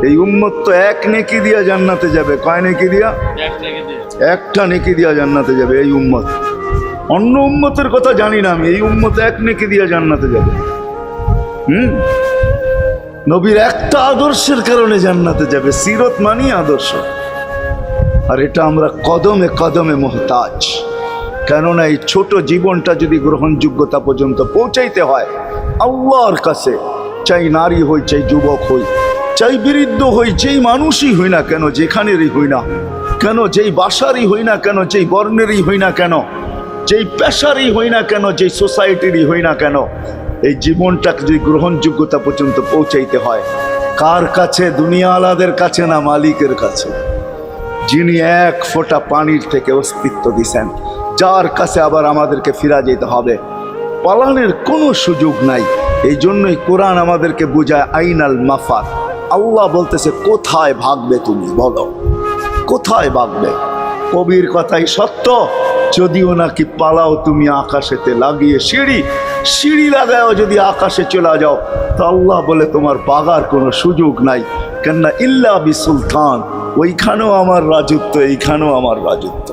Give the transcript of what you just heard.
এই উম্মত তো এক নেকি দিয়া জান্নাতে যাবে। কয় নেকি দিয়া? একটা নেকি দিয়া জান্নাতে যাবে এই উম্মত। অন্য উম্মতের কথা জানি না আমি, এই উম্মত এক নেকি দিয়া জান্নাতে যাবে। নবীর একটা আদর্শের কারণে জান্নাতে যাবে। সিরত মানি আদর্শ, আর এটা আমরা কদমে কদমে মুহতাজ। কেননা এই ছোট জীবনটা যদি গ্রহণযোগ্যতা পর্যন্ত পৌঁছাইতে হয় আল্লাহর কাছে, চাই নারী হই, চাই যুবক হই, চাই বৃদ্ধ হই, যেই মানুষই হই না কেন, যেখানেরই হই না কেন, যেই বাসারই হই না কেন, যেই বর্ণেরই হই না কেন, যেই পেশারই হই না কেন, যেই সোসাইটিরই হই না কেন, এই জীবনটাকে যদি গ্রহণযোগ্যতা পর্যন্ত পৌঁছাইতে হয় কার কাছে? দুনিয়া আলাদের কাছে না, মালিকের কাছে, যিনি এক ফোঁটা পানির থেকে অস্তিত্ব দিছেন, যার কাছে আবার আমাদেরকে ফিরা যেতে হবে। পালানোর কোনো সুযোগ নাই। এই জন্যই কোরআন আমাদেরকে বোঝায় আইনাল মাফার। আল্লাহ বলতেছে কোথায় ভাগবে তুমি, বলো কোথায় ভাগবে? কবির কথাই সত্য, যদিও নাকি পালাও তুমি আকাশেতে লাগিয়ে সিঁড়ি লাগাও, যদি আকাশে চলে যাও তো আল্লাহ বলে তোমার বাগার কোনো সুযোগ নাই। কেননা ইল্লা বি সুলতান, ওইখানেও আমার রাজত্ব, এইখানেও আমার রাজত্ব।